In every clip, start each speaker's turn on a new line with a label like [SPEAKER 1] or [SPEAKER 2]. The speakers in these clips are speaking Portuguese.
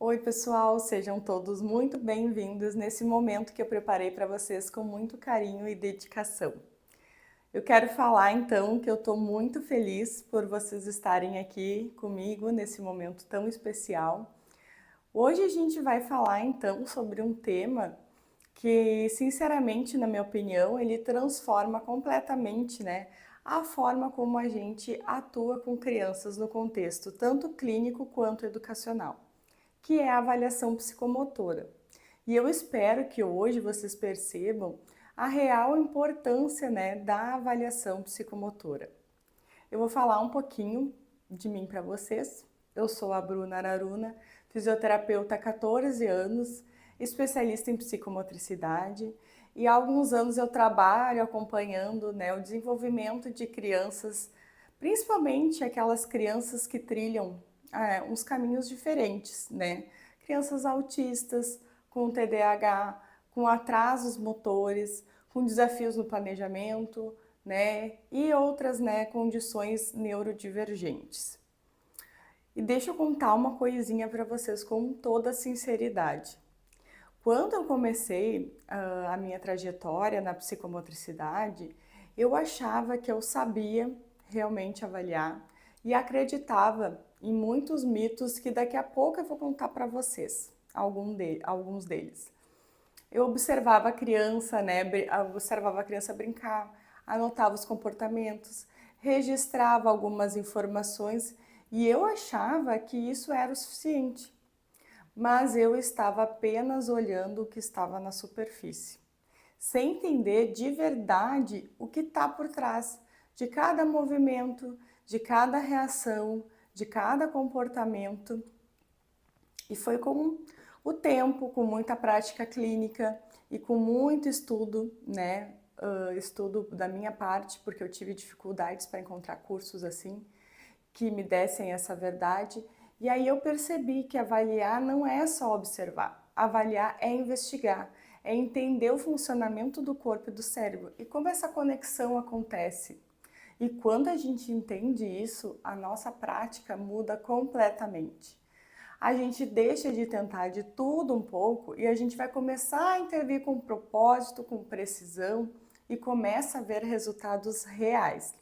[SPEAKER 1] Oi, pessoal, sejam todos muito bem-vindos nesse momento que eu preparei para vocês com muito carinho e dedicação. Eu quero falar então que eu estou muito feliz por vocês estarem aqui comigo nesse momento tão especial. Hoje a gente vai falar então sobre um tema que, sinceramente, na minha opinião, ele transforma completamente, a forma como a gente atua com crianças no contexto tanto clínico quanto educacional, que é a avaliação psicomotora. E eu espero que hoje vocês percebam a real importância, da avaliação psicomotora. Eu vou falar um pouquinho de mim para vocês. Eu sou a Bruna Araruna, fisioterapeuta há 14 anos, especialista em psicomotricidade, e há alguns anos eu trabalho acompanhando, o desenvolvimento de crianças, principalmente aquelas crianças que trilham uns caminhos diferentes, né? Crianças autistas, com TDAH, com atrasos motores, com desafios no planejamento, e outras, condições neurodivergentes. E deixa eu contar uma coisinha para vocês com toda sinceridade. Quando eu comecei a minha trajetória na psicomotricidade, eu achava que eu sabia realmente avaliar e acreditava em muitos mitos que daqui a pouco eu vou contar para vocês, alguns deles. Eu observava a criança, observava a criança brincar, anotava os comportamentos, registrava algumas informações e eu achava que isso era o suficiente. Mas eu estava apenas olhando o que estava na superfície, sem entender de verdade o que está por trás de cada movimento, de cada reação, de cada comportamento. E foi com o tempo, com muita prática clínica e com muito estudo, estudo da minha parte, porque eu tive dificuldades para encontrar cursos assim, que me dessem essa verdade. E aí eu percebi que avaliar não é só observar, avaliar é investigar, é entender o funcionamento do corpo e do cérebro e como essa conexão acontece. E quando a gente entende isso, a nossa prática muda completamente. A gente deixa de tentar de tudo um pouco e a gente vai começar a intervir com propósito, com precisão e começa a ver resultados reais.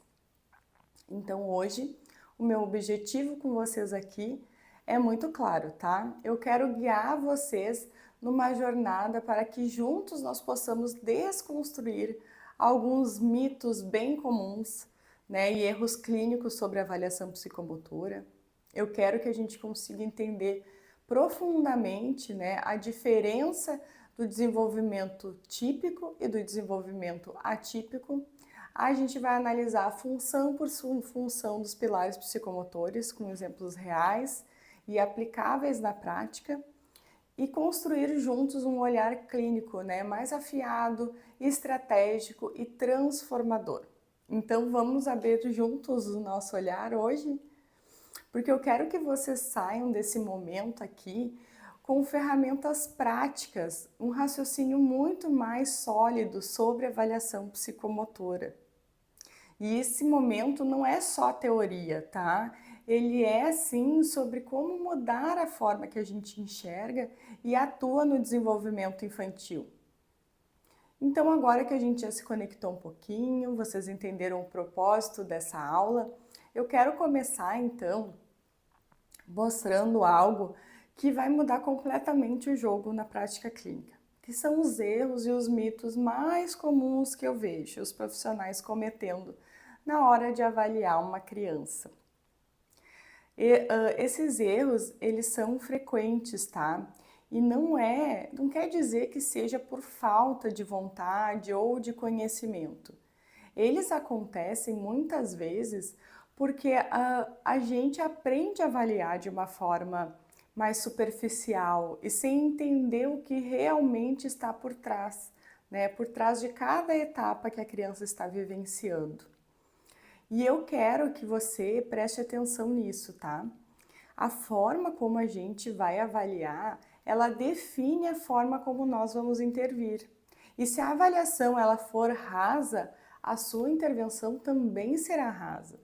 [SPEAKER 1] Então hoje, o meu objetivo com vocês aqui é muito claro, tá? Eu quero guiar vocês numa jornada para que juntos nós possamos desconstruir alguns mitos bem comuns, e erros clínicos sobre avaliação psicomotora. Eu quero que a gente consiga entender profundamente, a diferença do desenvolvimento típico e do desenvolvimento atípico. A gente vai analisar a função por função dos pilares psicomotores com exemplos reais e aplicáveis na prática e construir juntos um olhar clínico, mais afiado, estratégico e transformador. Então vamos abrir juntos o nosso olhar hoje? Porque eu quero que vocês saiam desse momento aqui com ferramentas práticas, um raciocínio muito mais sólido sobre avaliação psicomotora. E esse momento não é só teoria, tá? Ele é sim sobre como mudar a forma que a gente enxerga e atua no desenvolvimento infantil. Então, agora que a gente já se conectou um pouquinho, vocês entenderam o propósito dessa aula, eu quero começar então mostrando algo que vai mudar completamente o jogo na prática clínica, que são os erros e os mitos mais comuns que eu vejo os profissionais cometendo na hora de avaliar uma criança. Esses erros, eles são frequentes, tá? E não quer dizer que seja por falta de vontade ou de conhecimento. Eles acontecem muitas vezes porque a gente aprende a avaliar de uma forma mais superficial e sem entender o que realmente está por trás, por trás de cada etapa que a criança está vivenciando. E eu quero que você preste atenção nisso, tá? A forma como a gente vai avaliar, ela define a forma como nós vamos intervir. E se a avaliação ela for rasa, a sua intervenção também será rasa.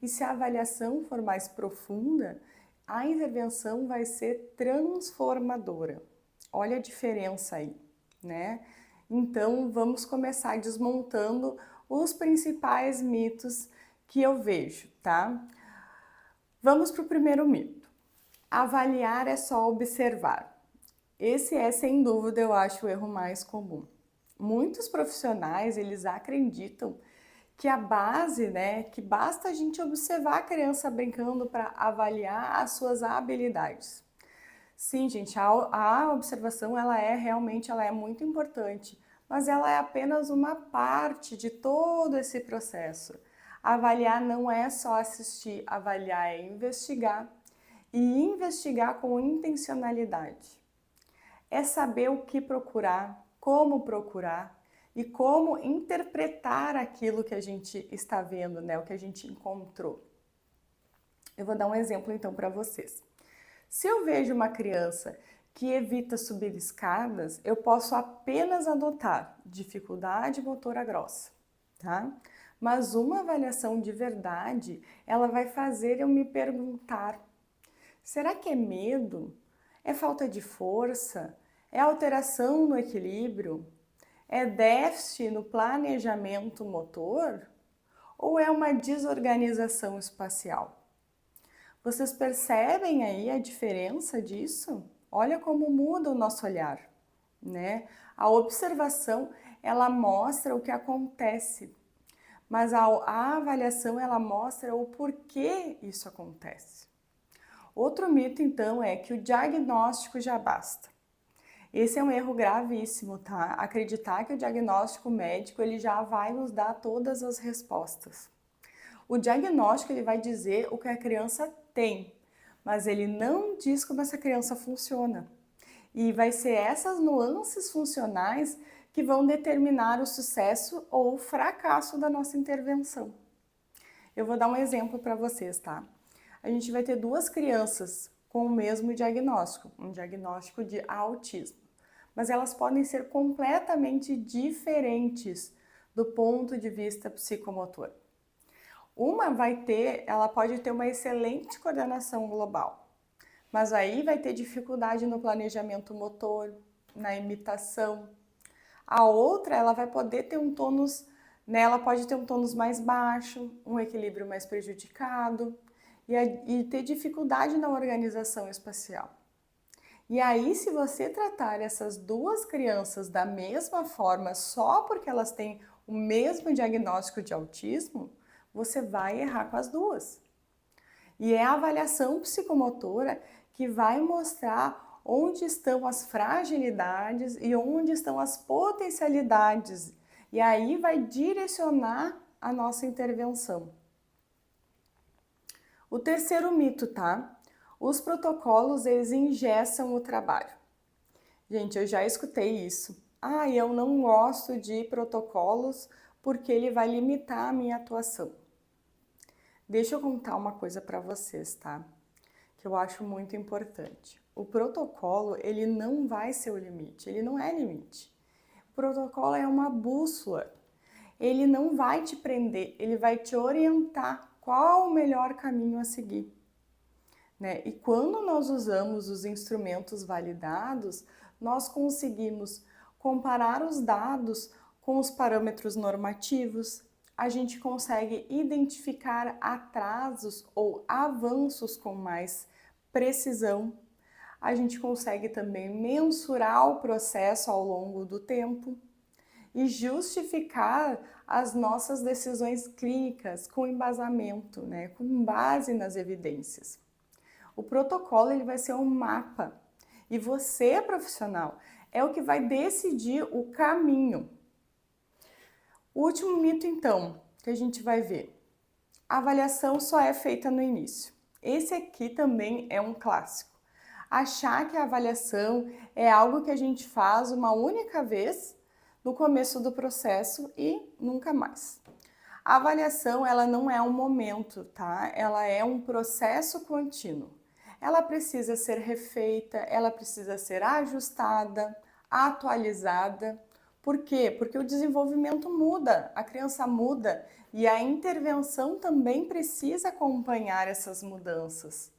[SPEAKER 1] E se a avaliação for mais profunda, a intervenção vai ser transformadora. Olha a diferença aí, né? Então, vamos começar desmontando os principais mitos que eu vejo, tá? Vamos para o primeiro mito. Avaliar é só observar. Esse é, sem dúvida, eu acho o erro mais comum. Muitos profissionais, eles acreditam que a base, né, que basta a gente observar a criança brincando para avaliar as suas habilidades. Sim, gente, a observação ela é muito importante, mas ela é apenas uma parte de todo esse processo. Avaliar não é só assistir, avaliar é investigar e investigar com intencionalidade. É saber o que procurar e como interpretar aquilo que a gente está vendo, né, o que a gente encontrou. Eu vou dar um exemplo então para vocês. Se eu vejo uma criança que evita subir escadas, eu posso apenas anotar dificuldade motora grossa, tá? Mas uma avaliação de verdade, ela vai fazer eu me perguntar: será que é medo? É falta de força? É alteração no equilíbrio? É déficit no planejamento motor? Ou é uma desorganização espacial? Vocês percebem aí a diferença disso? Olha como muda o nosso olhar, né? A observação, ela mostra o que acontece, mas a avaliação, ela mostra o porquê isso acontece. Outro mito, então, é que o diagnóstico já basta. Esse é um erro gravíssimo, tá? Acreditar que o diagnóstico médico, ele já vai nos dar todas as respostas. O diagnóstico, ele vai dizer o que a criança tem, mas ele não diz como essa criança funciona. E vai ser essas nuances funcionais que vão determinar o sucesso ou o fracasso da nossa intervenção. Eu vou dar um exemplo para vocês, tá? A gente vai ter duas crianças com o mesmo diagnóstico, um diagnóstico de autismo, mas elas podem ser completamente diferentes do ponto de vista psicomotor. Ela pode ter uma excelente coordenação global, mas aí vai ter dificuldade no planejamento motor, na imitação. A outra, ela vai poder ter um tônus, né, ela pode ter um tônus mais baixo, um equilíbrio mais prejudicado e ter dificuldade na organização espacial. E aí, se você tratar essas duas crianças da mesma forma só porque elas têm o mesmo diagnóstico de autismo, você vai errar com as duas. E é a avaliação psicomotora que vai mostrar onde estão as fragilidades e onde estão as potencialidades. E aí vai direcionar a nossa intervenção. O terceiro mito, tá? Os protocolos, eles engessam o trabalho. Gente, eu já escutei isso. Eu não gosto de protocolos porque ele vai limitar a minha atuação. Deixa eu contar uma coisa para vocês, tá? Que eu acho muito importante. O protocolo, ele não vai ser o limite, ele não é limite. O protocolo é uma bússola. Ele não vai te prender, ele vai te orientar qual o melhor caminho a seguir, né? E quando nós usamos os instrumentos validados, nós conseguimos comparar os dados com os parâmetros normativos, a gente consegue identificar atrasos ou avanços com mais precisão, a gente consegue também mensurar o processo ao longo do tempo e justificar as nossas decisões clínicas com embasamento, né, com base nas evidências. O protocolo, ele vai ser um mapa e você, profissional, é o que vai decidir o caminho. O último mito, então, que a gente vai ver. A avaliação só é feita no início. Esse aqui também é um clássico. Achar que a avaliação é algo que a gente faz uma única vez no começo do processo e nunca mais. A avaliação, ela não é um momento, tá? Ela é um processo contínuo. Ela precisa ser refeita, ela precisa ser ajustada, atualizada. Por quê? Porque o desenvolvimento muda, a criança muda e a intervenção também precisa acompanhar essas mudanças.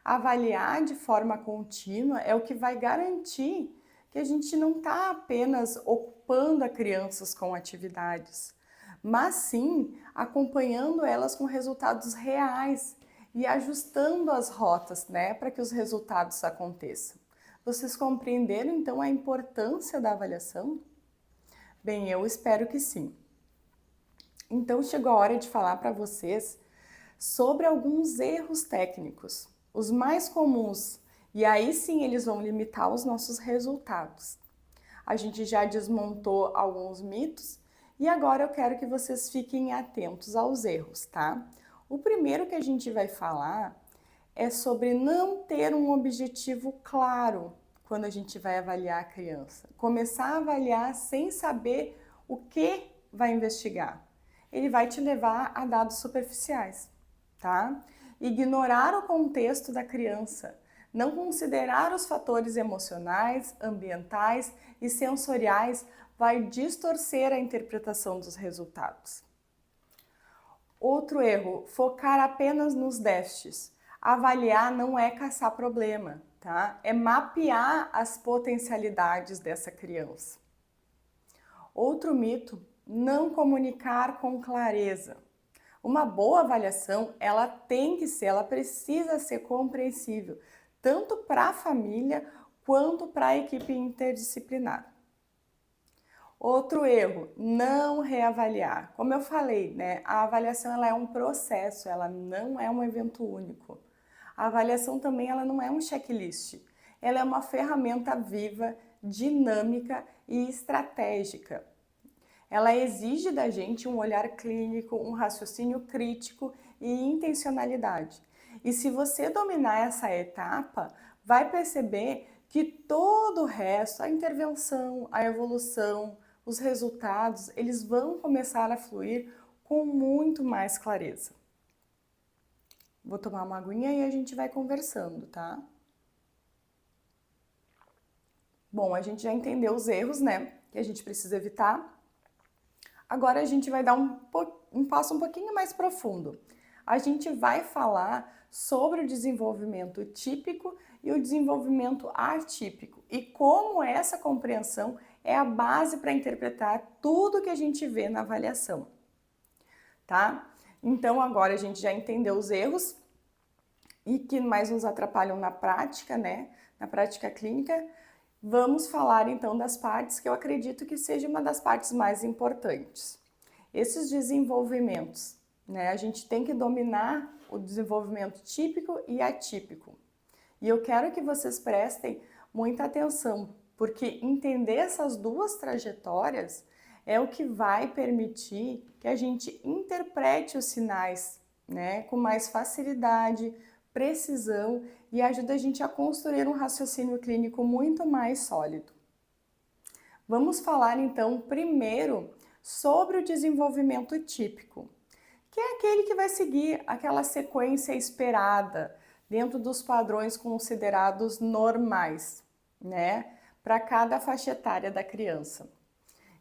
[SPEAKER 1] Avaliar de forma contínua é o que vai garantir que a gente não está apenas ocupando as crianças com atividades, mas sim acompanhando elas com resultados reais e ajustando as rotas, né, para que os resultados aconteçam. Vocês compreenderam então a importância da avaliação? Bem, eu espero que sim. Então chegou a hora de falar para vocês sobre alguns erros técnicos, os mais comuns, e aí sim eles vão limitar os nossos resultados. A gente já desmontou alguns mitos e agora eu quero que vocês fiquem atentos aos erros, tá? O primeiro que a gente vai falar é sobre não ter um objetivo claro quando a gente vai avaliar a criança. Começar a avaliar sem saber o que vai investigar. Ele vai te levar a dados superficiais, tá? Ignorar o contexto da criança, não considerar os fatores emocionais, ambientais e sensoriais vai distorcer a interpretação dos resultados. Outro erro, focar apenas nos déficits. Avaliar não é caçar problema, tá? É mapear as potencialidades dessa criança. Outro mito, não comunicar com clareza. Uma boa avaliação, ela precisa ser compreensível, tanto para a família quanto para a equipe interdisciplinar. Outro erro, não reavaliar. Como eu falei, né, a avaliação ela é um processo, ela não é um evento único. A avaliação também ela não é um checklist, ela é uma ferramenta viva, dinâmica e estratégica. Ela exige da gente um olhar clínico, um raciocínio crítico e intencionalidade. E se você dominar essa etapa, vai perceber que todo o resto, a intervenção, a evolução, os resultados, eles vão começar a fluir com muito mais clareza. Vou tomar uma aguinha e a gente vai conversando, tá? Bom, a gente já entendeu os erros, né? Que a gente precisa evitar. Agora a gente vai dar um passo um pouquinho mais profundo. A gente vai falar sobre o desenvolvimento típico e o desenvolvimento atípico e como essa compreensão é a base para interpretar tudo que a gente vê na avaliação, tá? Então agora a gente já entendeu os erros e que mais nos atrapalham na prática, né? Na prática clínica. Vamos falar então das partes que eu acredito que seja uma das partes mais importantes. Esses desenvolvimentos, né? A gente tem que dominar o desenvolvimento típico e atípico. E eu quero que vocês prestem muita atenção, porque entender essas duas trajetórias é o que vai permitir que a gente interprete os sinais, né? Com mais facilidade, precisão e ajuda a gente a construir um raciocínio clínico muito mais sólido. Vamos falar então primeiro sobre o desenvolvimento típico, que é aquele que vai seguir aquela sequência esperada dentro dos padrões considerados normais, né, para cada faixa etária da criança.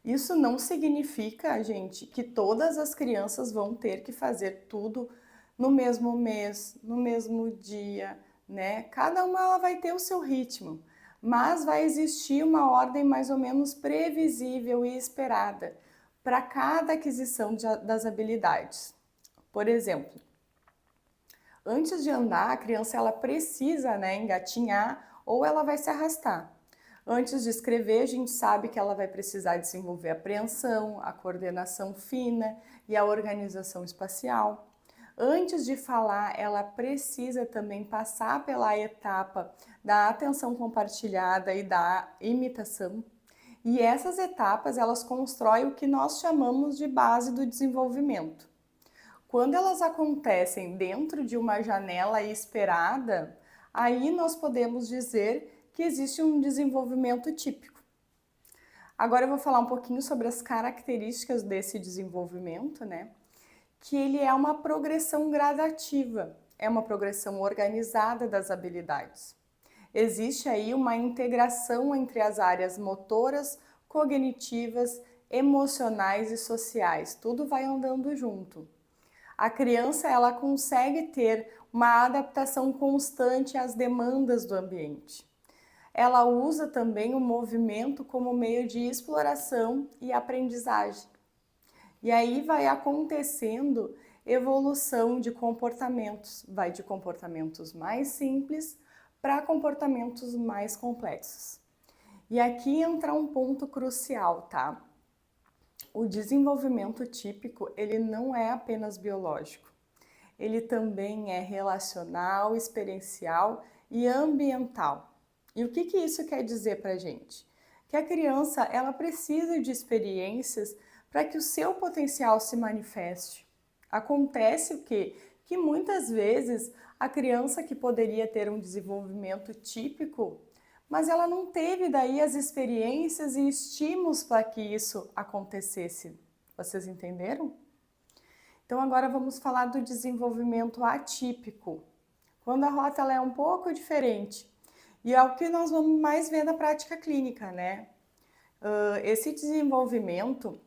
[SPEAKER 1] Isso não significa, gente, que todas as crianças vão ter que fazer tudo no mesmo mês, no mesmo dia, né? Cada uma ela vai ter o seu ritmo, mas vai existir uma ordem mais ou menos previsível e esperada para cada aquisição das habilidades. Por exemplo, antes de andar, a criança ela precisa, né, engatinhar ou ela vai se arrastar. Antes de escrever, a gente sabe que ela vai precisar desenvolver a apreensão, a coordenação fina e a organização espacial. Antes de falar, ela precisa também passar pela etapa da atenção compartilhada e da imitação. E essas etapas, elas constroem o que nós chamamos de base do desenvolvimento. Quando elas acontecem dentro de uma janela esperada, aí nós podemos dizer que existe um desenvolvimento típico. Agora eu vou falar um pouquinho sobre as características desse desenvolvimento, né? Que ele é uma progressão gradativa, é uma progressão organizada das habilidades. Existe aí uma integração entre as áreas motoras, cognitivas, emocionais e sociais, tudo vai andando junto. A criança ela consegue ter uma adaptação constante às demandas do ambiente. Ela usa também o movimento como meio de exploração e aprendizagem. E aí vai acontecendo evolução de comportamentos, vai de comportamentos mais simples para comportamentos mais complexos. E aqui entra um ponto crucial, tá? O desenvolvimento típico, ele não é apenas biológico. Ele também é relacional, experiencial e ambiental. E o que isso quer dizer para a gente? Que a criança ela precisa de experiências para que o seu potencial se manifeste. Acontece o quê? Que muitas vezes a criança que poderia ter um desenvolvimento típico, mas ela não teve daí as experiências e estímulos para que isso acontecesse. Vocês entenderam? Então agora vamos falar do desenvolvimento atípico, quando a rota ela é um pouco diferente. E é o que nós vamos mais ver na prática clínica, né? Esse desenvolvimento,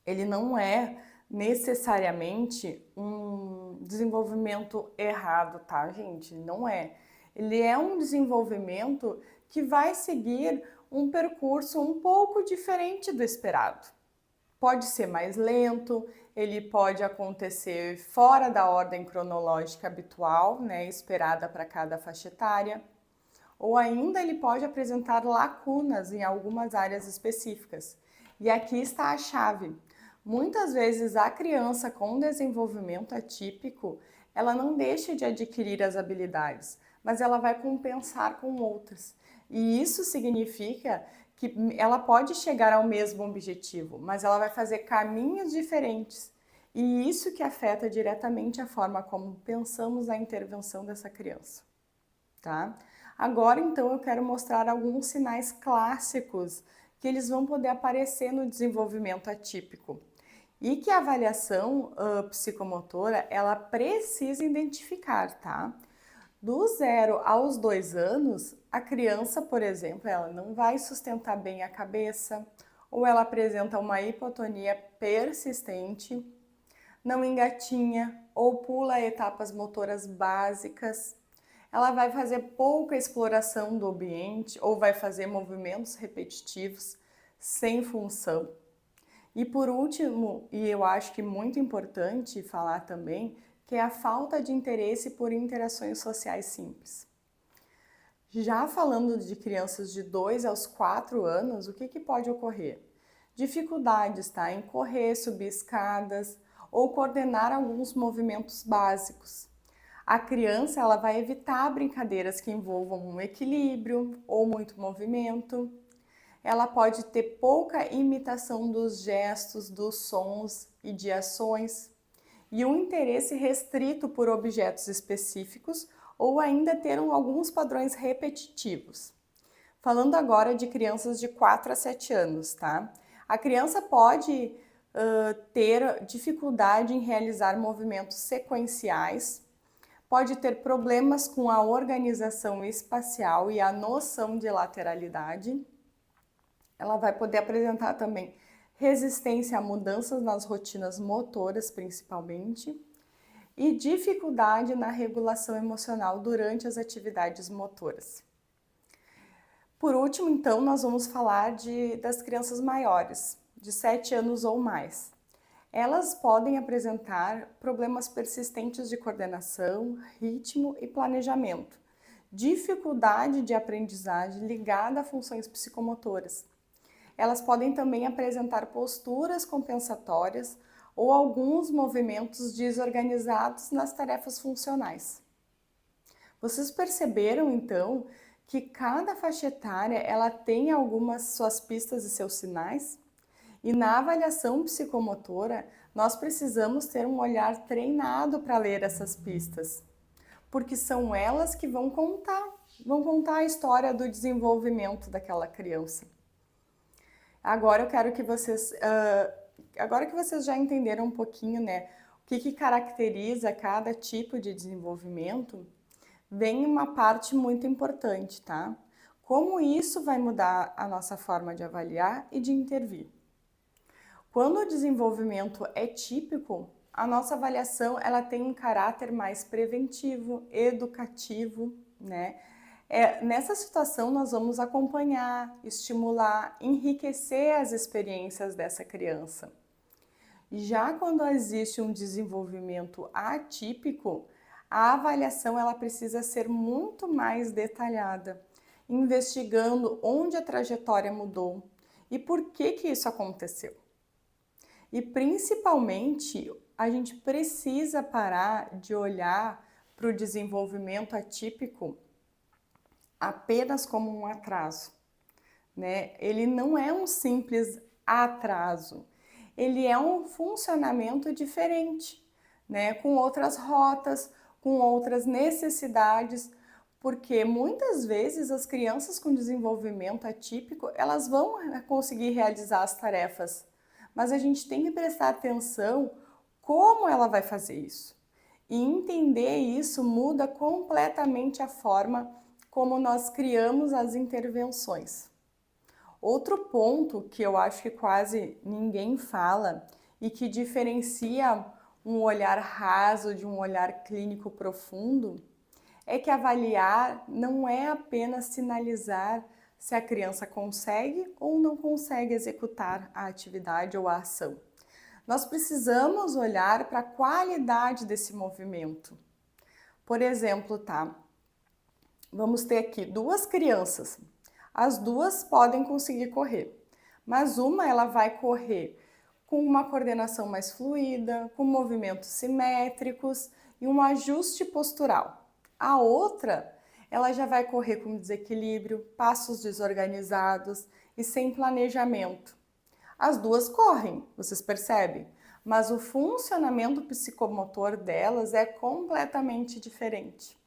[SPEAKER 1] ele não é necessariamente um desenvolvimento errado, tá, gente? Não é. Ele é um desenvolvimento que vai seguir um percurso um pouco diferente do esperado. Pode ser mais lento, ele pode acontecer fora da ordem cronológica habitual, né, esperada para cada faixa etária, ou ainda ele pode apresentar lacunas em algumas áreas específicas. E aqui está a chave. Muitas vezes a criança com desenvolvimento atípico, ela não deixa de adquirir as habilidades, mas ela vai compensar com outras. E isso significa que ela pode chegar ao mesmo objetivo, mas ela vai fazer caminhos diferentes. E isso que afeta diretamente a forma como pensamos a intervenção dessa criança, tá? Agora, então, eu quero mostrar alguns sinais clássicos que eles vão poder aparecer no desenvolvimento atípico e que a avaliação psicomotora, ela precisa identificar, tá? Do 0 aos 2 anos, a criança, por exemplo, ela não vai sustentar bem a cabeça, ou ela apresenta uma hipotonia persistente, não engatinha ou pula etapas motoras básicas. Ela vai fazer pouca exploração do ambiente ou vai fazer movimentos repetitivos sem função. E por último, e eu acho que muito importante falar também, que é a falta de interesse por interações sociais simples. Já falando de crianças de 2 aos 4 anos, o que pode ocorrer? Dificuldades, tá? Em correr, subir escadas ou coordenar alguns movimentos básicos. A criança ela vai evitar brincadeiras que envolvam um equilíbrio ou muito movimento. Ela pode ter pouca imitação dos gestos, dos sons e de ações, e um interesse restrito por objetos específicos ou ainda ter alguns padrões repetitivos. Falando agora de crianças de 4 a 7 anos, tá? A criança pode ter dificuldade em realizar movimentos sequenciais, pode ter problemas com a organização espacial e a noção de lateralidade. Ela vai poder apresentar também resistência a mudanças nas rotinas motoras, principalmente, e dificuldade na regulação emocional durante as atividades motoras. Por último, então, nós vamos falar das crianças maiores, de 7 anos ou mais. Elas podem apresentar problemas persistentes de coordenação, ritmo e planejamento, dificuldade de aprendizagem ligada a funções psicomotoras. Elas podem também apresentar posturas compensatórias ou alguns movimentos desorganizados nas tarefas funcionais. Vocês perceberam, então, que cada faixa etária ela tem algumas suas pistas e seus sinais? E na avaliação psicomotora, nós precisamos ter um olhar treinado para ler essas pistas, porque são elas que vão contar a história do desenvolvimento daquela criança. Agora eu quero que vocês, agora que vocês já entenderam um pouquinho, né, o que caracteriza cada tipo de desenvolvimento, vem uma parte muito importante, tá? Como isso vai mudar a nossa forma de avaliar e de intervir. Quando o desenvolvimento é típico, a nossa avaliação ela tem um caráter mais preventivo, educativo, né? Nessa situação, nós vamos acompanhar, estimular, enriquecer as experiências dessa criança. Já quando existe um desenvolvimento atípico, a avaliação ela precisa ser muito mais detalhada, investigando onde a trajetória mudou e por que isso aconteceu. E principalmente, a gente precisa parar de olhar para o desenvolvimento atípico apenas como um atraso, né? Ele não é um simples atraso, ele é um funcionamento diferente, né? Com outras rotas, com outras necessidades, porque muitas vezes as crianças com desenvolvimento atípico, elas vão conseguir realizar as tarefas, mas a gente tem que prestar atenção como ela vai fazer isso. E entender isso muda completamente a forma como nós criamos as intervenções. Outro ponto que eu acho que quase ninguém fala e que diferencia um olhar raso de um olhar clínico profundo é que avaliar não é apenas sinalizar se a criança consegue ou não consegue executar a atividade ou a ação. Nós precisamos olhar para a qualidade desse movimento. Por exemplo, tá? Vamos ter aqui duas crianças. As duas podem conseguir correr, mas uma ela vai correr com uma coordenação mais fluida, com movimentos simétricos e um ajuste postural. A outra, ela já vai correr com desequilíbrio, passos desorganizados e sem planejamento. As duas correm, vocês percebem? Mas o funcionamento psicomotor delas é completamente diferente.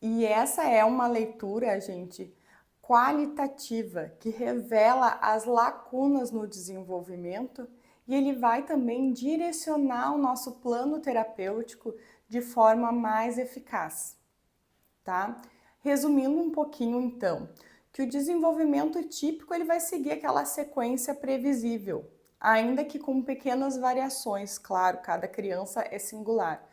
[SPEAKER 1] E essa é uma leitura, gente, qualitativa, que revela as lacunas no desenvolvimento e ele vai também direcionar o nosso plano terapêutico de forma mais eficaz, tá? Resumindo um pouquinho então, que o desenvolvimento típico ele vai seguir aquela sequência previsível, ainda que com pequenas variações, claro, cada criança é singular.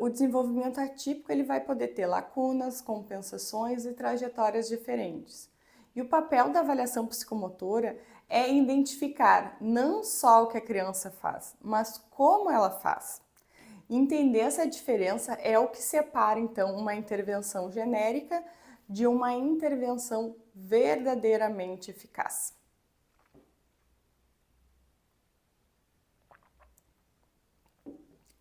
[SPEAKER 1] O desenvolvimento atípico ele vai poder ter lacunas, compensações e trajetórias diferentes. E o papel da avaliação psicomotora é identificar não só o que a criança faz, mas como ela faz. Entender essa diferença é o que separa, então, uma intervenção genérica de uma intervenção verdadeiramente eficaz.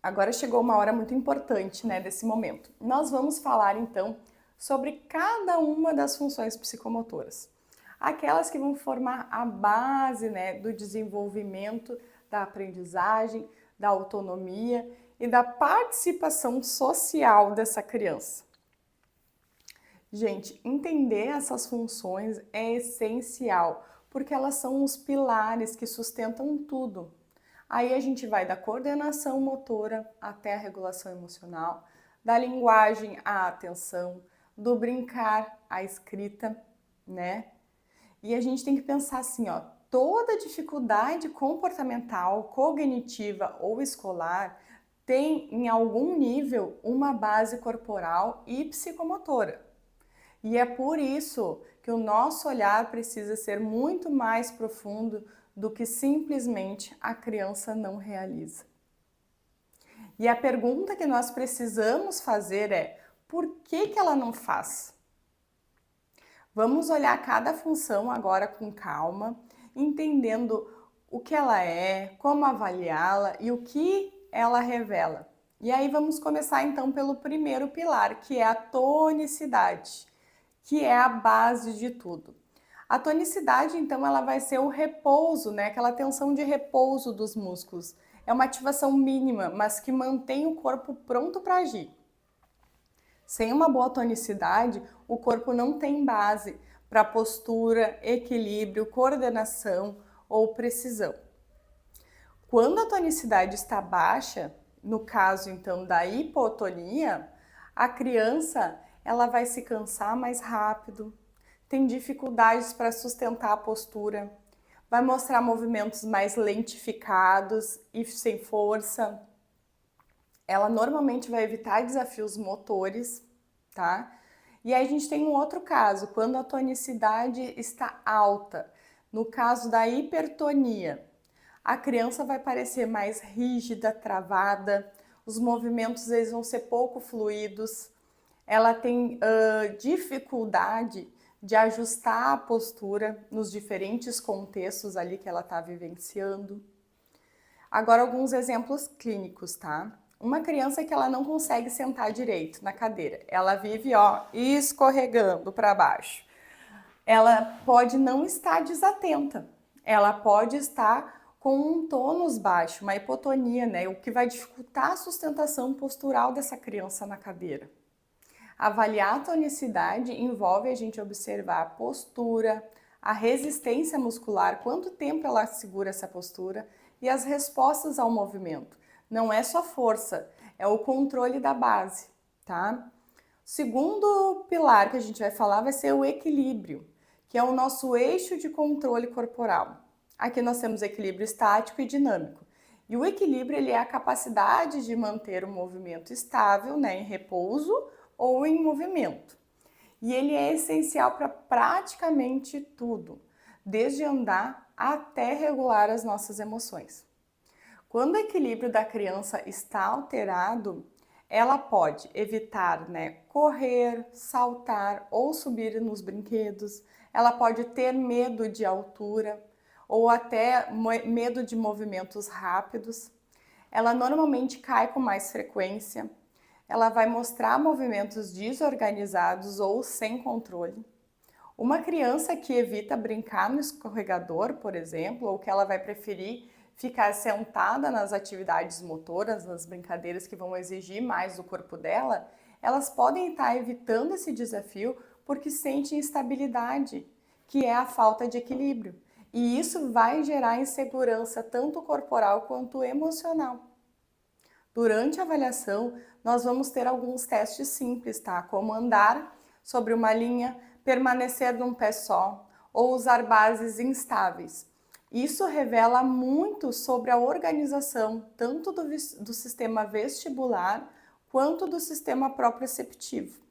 [SPEAKER 1] Agora chegou uma hora muito importante, né, desse momento. Nós vamos falar, então, sobre cada uma das funções psicomotoras. Aquelas que vão formar a base, né, do desenvolvimento da aprendizagem, da autonomia e da participação social dessa criança. Gente, entender essas funções é essencial, porque elas são os pilares que sustentam tudo. Aí a gente vai da coordenação motora até a regulação emocional, da linguagem à atenção, do brincar à escrita, né? E a gente tem que pensar assim, ó, toda dificuldade comportamental, cognitiva ou escolar tem em algum nível uma base corporal e psicomotora. E é por isso que o nosso olhar precisa ser muito mais profundo do que simplesmente a criança não realiza. E a pergunta que nós precisamos fazer é: por que ela não faz? Vamos olhar cada função agora com calma, entendendo o que ela é, como avaliá-la e o que ela revela. E aí vamos começar então pelo primeiro pilar, que é a tonicidade, que é a base de tudo. A tonicidade, então, ela vai ser o repouso, né? Aquela tensão de repouso dos músculos. É uma ativação mínima, mas que mantém o corpo pronto para agir. Sem uma boa tonicidade, o corpo não tem base para postura, equilíbrio, coordenação ou precisão. Quando a tonicidade está baixa, no caso, então, da hipotonia, a criança ela vai se cansar mais rápido, tem dificuldades para sustentar a postura, vai mostrar movimentos mais lentificados e sem força. Ela normalmente vai evitar desafios motores, tá? E aí a gente tem um outro caso, quando a tonicidade está alta. No caso da hipertonia, a criança vai parecer mais rígida, travada, os movimentos eles vão ser pouco fluidos, ela tem dificuldade de ajustar a postura nos diferentes contextos ali que ela está vivenciando. Agora, alguns exemplos clínicos, tá? Uma criança que ela não consegue sentar direito na cadeira, ela vive, ó, escorregando para baixo. Ela pode não estar desatenta, ela pode estar com um tônus baixo, uma hipotonia, né? O que vai dificultar a sustentação postural dessa criança na cadeira. Avaliar a tonicidade envolve a gente observar a postura, a resistência muscular, quanto tempo ela segura essa postura e as respostas ao movimento. Não é só força, é o controle da base, tá? O segundo pilar que a gente vai falar vai ser o equilíbrio, que é o nosso eixo de controle corporal. Aqui nós temos equilíbrio estático e dinâmico. E o equilíbrio ele é a capacidade de manter o movimento estável, né, em repouso ou em movimento. E ele é essencial para praticamente tudo, desde andar até regular as nossas emoções. Quando o equilíbrio da criança está alterado, ela pode evitar, né, correr, saltar ou subir nos brinquedos, ela pode ter medo de altura ou até medo de movimentos rápidos. Ela normalmente cai com mais frequência, ela vai mostrar movimentos desorganizados ou sem controle. Uma criança que evita brincar no escorregador, por exemplo, ou que ela vai preferir ficar sentada nas atividades motoras, nas brincadeiras que vão exigir mais do corpo dela, elas podem estar evitando esse desafio porque sentem instabilidade, que é a falta de equilíbrio. E isso vai gerar insegurança tanto corporal quanto emocional. Durante a avaliação, nós vamos ter alguns testes simples, tá? Como andar sobre uma linha, permanecer num pé só ou usar bases instáveis. Isso revela muito sobre a organização tanto do sistema vestibular quanto do sistema proprioceptivo.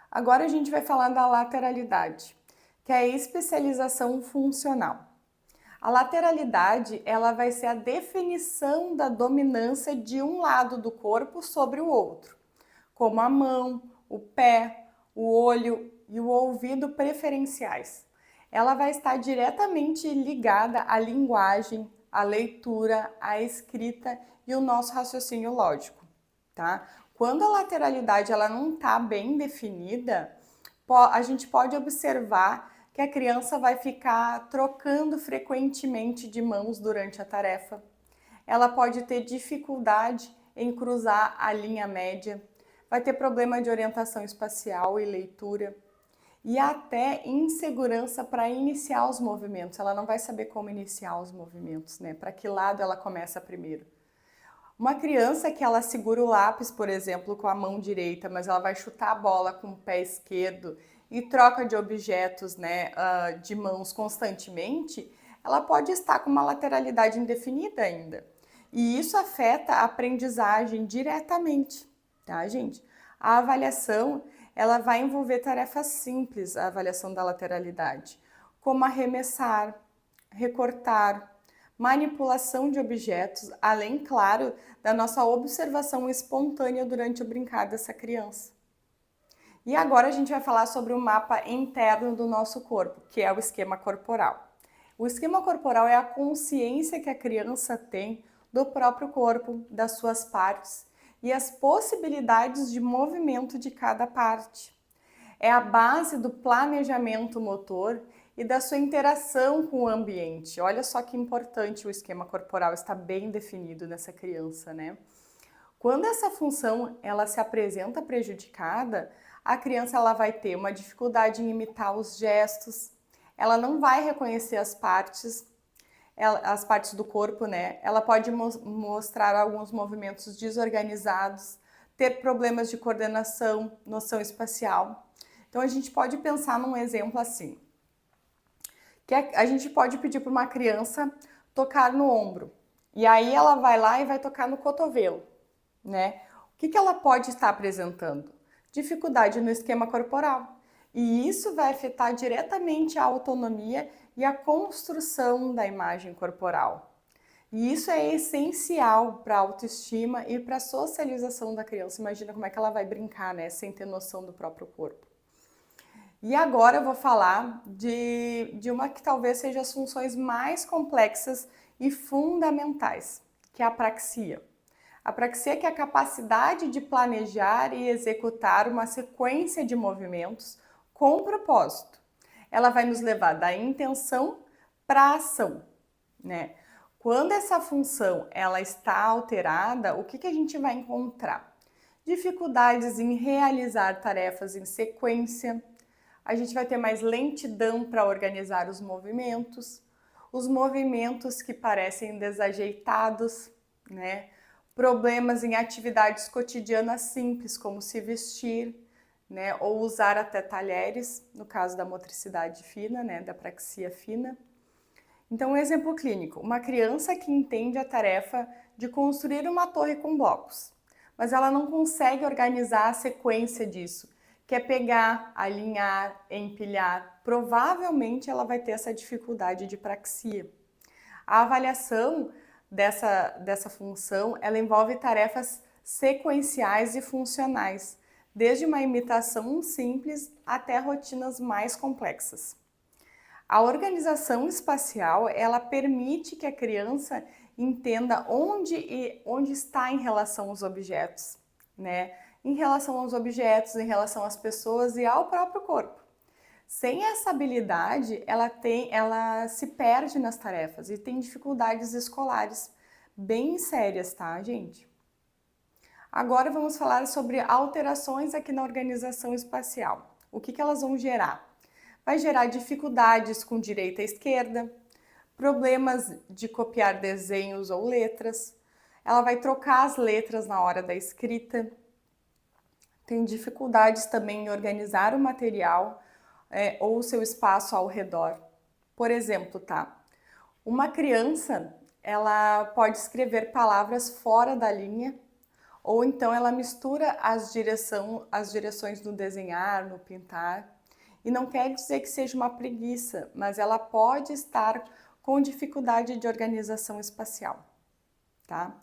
[SPEAKER 1] Agora a gente vai falar da lateralidade, que é a especialização funcional. A lateralidade, ela vai ser a definição da dominância de um lado do corpo sobre o outro, como a mão, o pé, o olho e o ouvido preferenciais. Ela vai estar diretamente ligada à linguagem, à leitura, à escrita e o nosso raciocínio lógico, tá? Quando a lateralidade ela não está bem definida, a gente pode observar que a criança vai ficar trocando frequentemente de mãos durante a tarefa. Ela pode ter dificuldade em cruzar a linha média, vai ter problema de orientação espacial e leitura e até insegurança para iniciar os movimentos. Ela não vai saber como iniciar os movimentos, né? Para que lado ela começa primeiro. Uma criança que ela segura o lápis, por exemplo, com a mão direita, mas ela vai chutar a bola com o pé esquerdo e troca de objetos, né, de mãos constantemente, ela pode estar com uma lateralidade indefinida ainda. E isso afeta a aprendizagem diretamente, tá, gente? A avaliação, ela vai envolver tarefas simples, a avaliação da lateralidade, como arremessar, recortar, manipulação de objetos, além, claro, da nossa observação espontânea durante o brincar dessa criança. E agora a gente vai falar sobre o mapa interno do nosso corpo, que é o esquema corporal. O esquema corporal é a consciência que a criança tem do próprio corpo, das suas partes e as possibilidades de movimento de cada parte. É a base do planejamento motor e da sua interação com o ambiente. Olha só que importante o esquema corporal estar bem definido nessa criança, né? Quando essa função ela se apresenta prejudicada, a criança ela vai ter uma dificuldade em imitar os gestos, ela não vai reconhecer as partes do corpo, né? Ela pode mostrar alguns movimentos desorganizados, ter problemas de coordenação, noção espacial. Então a gente pode pensar num exemplo assim, Que a gente pode pedir para uma criança tocar no ombro. E aí ela vai lá e vai tocar no cotovelo, né? O que ela pode estar apresentando? Dificuldade no esquema corporal. E isso vai afetar diretamente a autonomia e a construção da imagem corporal. E isso é essencial para a autoestima e para a socialização da criança. Imagina como é que ela vai brincar, né, sem ter noção do próprio corpo. E agora eu vou falar de uma que talvez seja as funções mais complexas e fundamentais, que é a apraxia. A apraxia é a capacidade de planejar e executar uma sequência de movimentos com propósito. Ela vai nos levar da intenção para a ação, né? Quando essa função ela está alterada, o que a gente vai encontrar? Dificuldades em realizar tarefas em sequência, a gente vai ter mais lentidão para organizar os movimentos que parecem desajeitados, né? Problemas em atividades cotidianas simples, como se vestir, né? Ou usar até talheres, no caso da motricidade fina, né? Da apraxia fina. Então, um exemplo clínico, uma criança que entende a tarefa de construir uma torre com blocos, mas ela não consegue organizar a sequência disso, que é pegar, alinhar, empilhar, provavelmente ela vai ter essa dificuldade de praxia. A avaliação dessa função, ela envolve tarefas sequenciais e funcionais, desde uma imitação simples até rotinas mais complexas. A organização espacial, ela permite que a criança entenda onde está em relação aos objetos, né? Em relação aos objetos, em relação às pessoas e ao próprio corpo. Sem essa habilidade, ela se perde nas tarefas e tem dificuldades escolares bem sérias, tá, gente? Agora vamos falar sobre alterações aqui na organização espacial. O que elas vão gerar? Vai gerar dificuldades com direita e esquerda, problemas de copiar desenhos ou letras, ela vai trocar as letras na hora da escrita, tem dificuldades também em organizar o material ou o seu espaço ao redor. Por exemplo, tá? Uma criança, ela pode escrever palavras fora da linha, ou então ela mistura as direções no desenhar, no pintar. E não quer dizer que seja uma preguiça, mas ela pode estar com dificuldade de organização espacial, tá?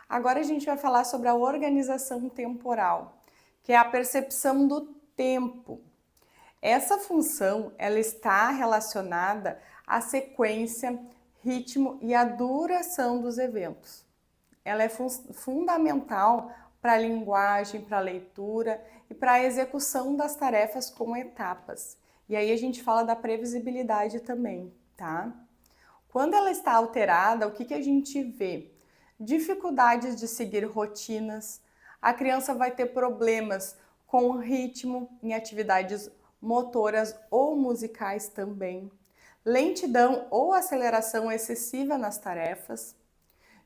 [SPEAKER 1] Agora a gente vai falar sobre a organização temporal, que é a percepção do tempo. Essa função, ela está relacionada à sequência, ritmo e à duração dos eventos. Ela é fundamental para a linguagem, para a leitura e para a execução das tarefas com etapas. E aí a gente fala da previsibilidade também, tá? Quando ela está alterada, o que a gente vê? Dificuldades de seguir rotinas, a criança vai ter problemas com o ritmo em atividades motoras ou musicais também, lentidão ou aceleração excessiva nas tarefas,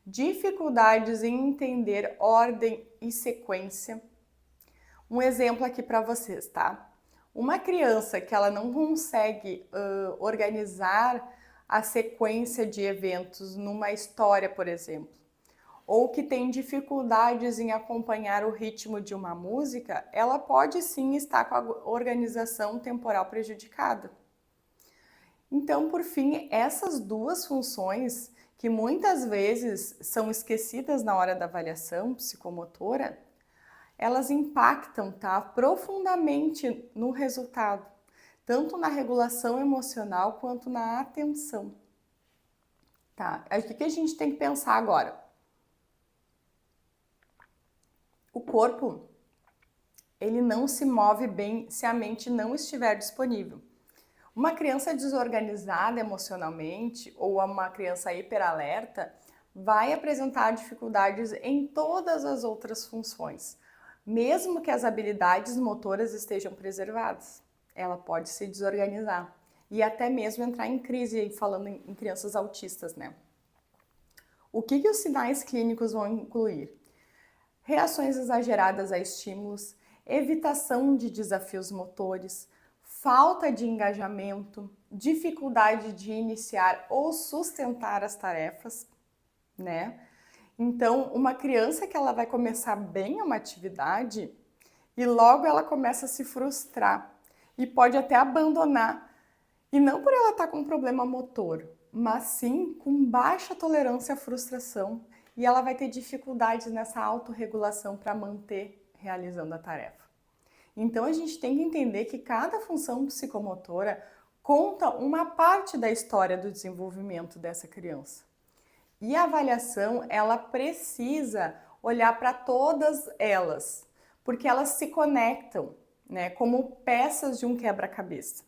[SPEAKER 1] dificuldades em entender ordem e sequência. Um exemplo aqui para vocês, tá? Uma criança que ela não consegue organizar a sequência de eventos numa história, por exemplo, ou que tem dificuldades em acompanhar o ritmo de uma música, ela pode sim estar com a organização temporal prejudicada. Então, por fim, essas duas funções, que muitas vezes são esquecidas na hora da avaliação psicomotora, elas impactam, tá, profundamente no resultado, tanto na regulação emocional quanto na atenção. Tá? O que a gente tem que pensar agora? O corpo, ele não se move bem se a mente não estiver disponível. Uma criança desorganizada emocionalmente ou uma criança hiperalerta vai apresentar dificuldades em todas as outras funções, mesmo que as habilidades motoras estejam preservadas. Ela pode se desorganizar e até mesmo entrar em crise, falando em crianças autistas, né? O que os sinais clínicos vão incluir? Reações exageradas a estímulos, evitação de desafios motores, falta de engajamento, dificuldade de iniciar ou sustentar as tarefas, né? Então, uma criança que ela vai começar bem uma atividade e logo ela começa a se frustrar e pode até abandonar. E não por ela estar com um problema motor, mas sim com baixa tolerância à frustração e ela vai ter dificuldades nessa autorregulação para manter realizando a tarefa. Então a gente tem que entender que cada função psicomotora conta uma parte da história do desenvolvimento dessa criança. E a avaliação, ela precisa olhar para todas elas, porque elas se conectam, né, como peças de um quebra-cabeça.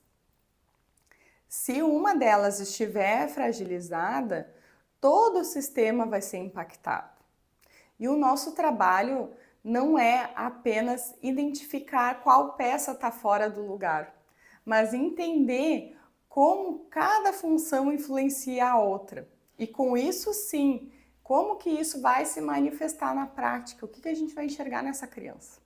[SPEAKER 1] Se uma delas estiver fragilizada, todo o sistema vai ser impactado. E o nosso trabalho não é apenas identificar qual peça está fora do lugar, mas entender como cada função influencia a outra. E com isso, sim, como que isso vai se manifestar na prática? O que a gente vai enxergar nessa criança?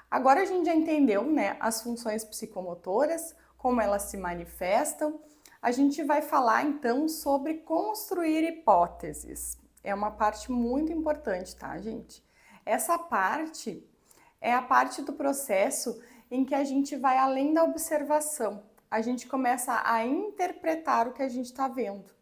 [SPEAKER 1] Agora a gente já entendeu, né, as funções psicomotoras, como elas se manifestam. A gente vai falar então sobre construir hipóteses. É uma parte muito importante, tá, gente? Essa parte é a parte do processo em que a gente vai além da observação. A gente começa a interpretar o que a gente está vendo.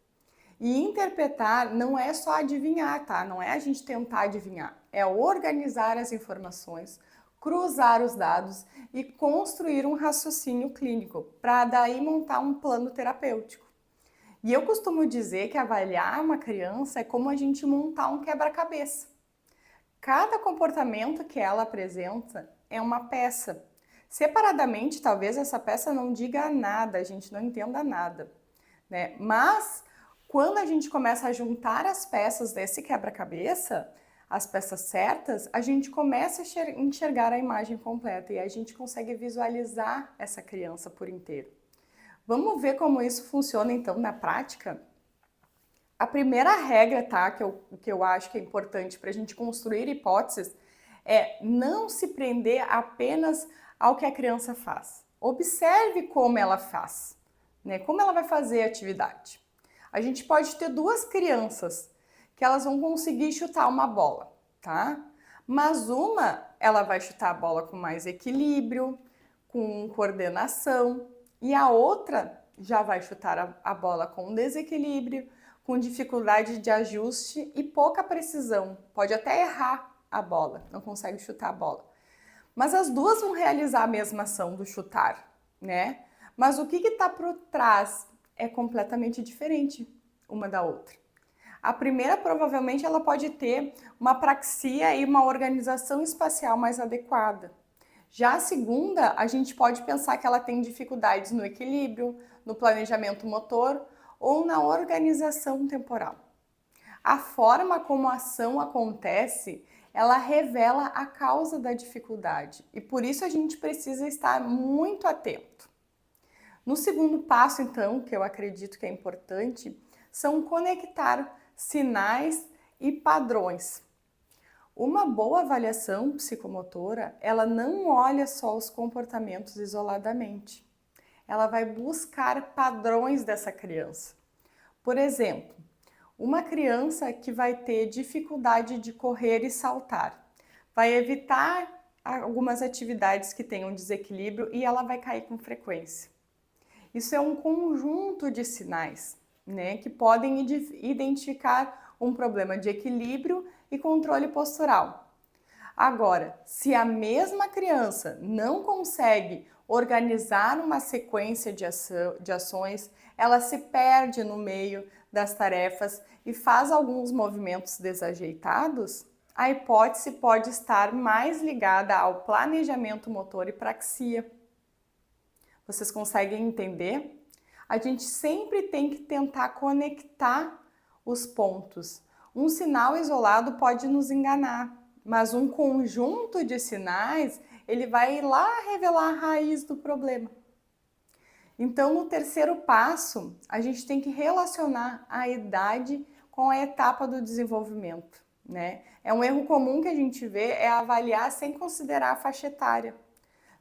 [SPEAKER 1] E interpretar não é só adivinhar, tá? Não é a gente tentar adivinhar. É organizar as informações, cruzar os dados e construir um raciocínio clínico para daí montar um plano terapêutico. E eu costumo dizer que avaliar uma criança é como a gente montar um quebra-cabeça. Cada comportamento que ela apresenta é uma peça. Separadamente, talvez essa peça não diga nada, a gente não entenda nada, né? Mas quando a gente começa a juntar as peças desse quebra-cabeça, as peças certas, a gente começa a enxergar a imagem completa e a gente consegue visualizar essa criança por inteiro. Vamos ver como isso funciona então na prática? A primeira regra, tá, que eu acho que é importante para a gente construir hipóteses é não se prender apenas ao que a criança faz. Observe como ela faz, né? Como ela vai fazer a atividade. A gente pode ter duas crianças que elas vão conseguir chutar uma bola, tá? Mas uma, ela vai chutar a bola com mais equilíbrio, com coordenação, e a outra já vai chutar a bola com desequilíbrio, com dificuldade de ajuste e pouca precisão. Pode até errar a bola, não consegue chutar a bola. Mas as duas vão realizar a mesma ação do chutar, né? Mas o que está por trás é completamente diferente uma da outra. A primeira, provavelmente, ela pode ter uma praxia e uma organização espacial mais adequada. Já a segunda, a gente pode pensar que ela tem dificuldades no equilíbrio, no planejamento motor ou na organização temporal. A forma como a ação acontece, ela revela a causa da dificuldade e por isso a gente precisa estar muito atento. No segundo passo, então, que eu acredito que é importante, são conectar sinais e padrões. Uma boa avaliação psicomotora, ela não olha só os comportamentos isoladamente. Ela vai buscar padrões dessa criança. Por exemplo, uma criança que vai ter dificuldade de correr e saltar, vai evitar algumas atividades que tenham desequilíbrio e ela vai cair com frequência. Isso é um conjunto de sinais, né, que podem identificar um problema de equilíbrio e controle postural. Agora, se a mesma criança não consegue organizar uma sequência de ações, ela se perde no meio das tarefas e faz alguns movimentos desajeitados, a hipótese pode estar mais ligada ao planejamento motor e praxia. Vocês conseguem entender? A gente sempre tem que tentar conectar os pontos. Um sinal isolado pode nos enganar, mas um conjunto de sinais, ele vai lá revelar a raiz do problema. Então, no terceiro passo, a gente tem que relacionar a idade com a etapa do desenvolvimento, né? É um erro comum que a gente vê é avaliar sem considerar a faixa etária.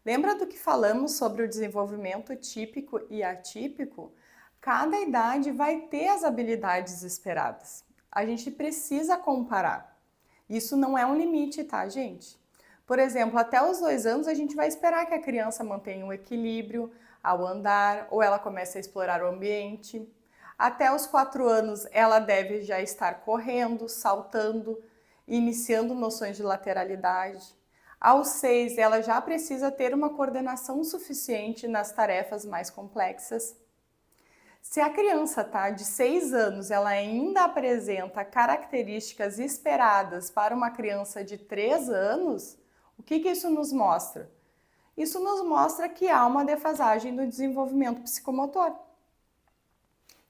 [SPEAKER 1] Lembra do que falamos sobre o desenvolvimento típico e atípico? Cada idade vai ter as habilidades esperadas. A gente precisa comparar. Isso não é um limite, tá, gente? Por exemplo, até os 2 anos a gente vai esperar que a criança mantenha um equilíbrio ao andar ou ela comece a explorar o ambiente. Até os 4 anos ela deve já estar correndo, saltando, iniciando noções de lateralidade. Aos 6 ela já precisa ter uma coordenação suficiente nas tarefas mais complexas. Se a criança tá de 6 anos, ela ainda apresenta características esperadas para uma criança de 3 anos, o que isso nos mostra? Isso nos mostra que há uma defasagem do desenvolvimento psicomotor.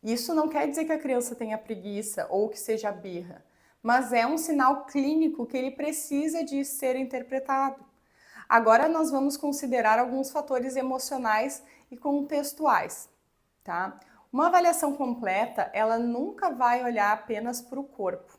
[SPEAKER 1] Isso não quer dizer que a criança tenha preguiça ou que seja birra, mas é um sinal clínico que ele precisa de ser interpretado. Agora nós vamos considerar alguns fatores emocionais e contextuais, tá? Uma avaliação completa, ela nunca vai olhar apenas para o corpo.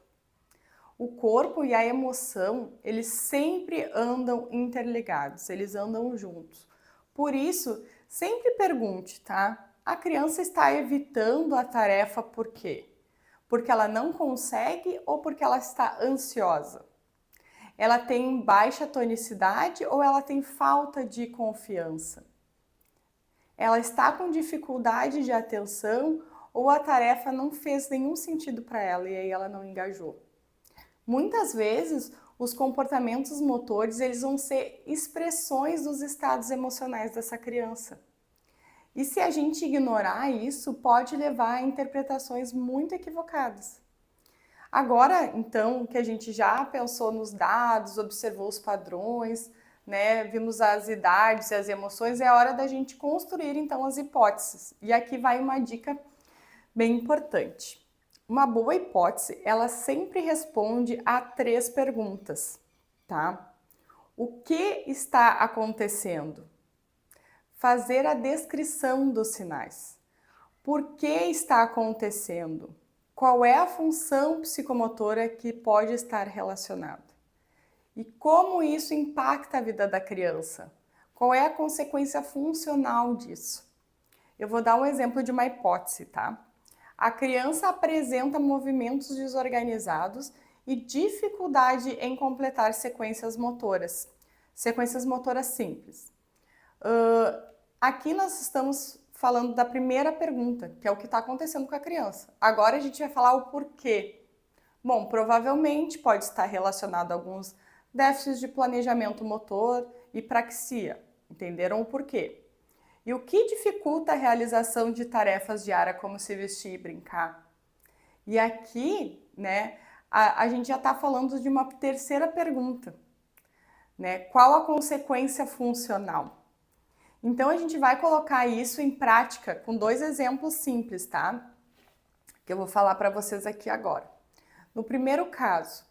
[SPEAKER 1] O corpo e a emoção, eles sempre andam interligados, eles andam juntos. Por isso, sempre pergunte, tá? A criança está evitando a tarefa por quê? Porque ela não consegue ou porque ela está ansiosa? Ela tem baixa tonicidade ou ela tem falta de confiança? Ela está com dificuldade de atenção ou a tarefa não fez nenhum sentido para ela e aí ela não engajou? Muitas vezes, os comportamentos motores eles vão ser expressões dos estados emocionais dessa criança. E se a gente ignorar isso, pode levar a interpretações muito equivocadas. Agora, então, que a gente já pensou nos dados, observou os padrões, né, vimos as idades e as emoções, é hora da gente construir, então, as hipóteses. E aqui vai uma dica bem importante. Uma boa hipótese, ela sempre responde a 3 perguntas, tá? O que está acontecendo? Fazer a descrição dos sinais. Por que está acontecendo? Qual é a função psicomotora que pode estar relacionada? E como isso impacta a vida da criança? Qual é a consequência funcional disso? Eu vou dar um exemplo de uma hipótese, tá? A criança apresenta movimentos desorganizados e dificuldade em completar sequências motoras simples. Aqui nós estamos falando da primeira pergunta, que é o que está acontecendo com a criança. Agora a gente vai falar o porquê. Bom, provavelmente pode estar relacionado a alguns déficits de planejamento motor e praxia. Entenderam o porquê? E o que dificulta a realização de tarefas diárias como se vestir e brincar? E aqui, né, a gente já está falando de uma terceira pergunta, né? Qual a consequência funcional? Então a gente vai colocar isso em prática com 2 exemplos simples, tá? Que eu vou falar para vocês aqui agora. No primeiro caso,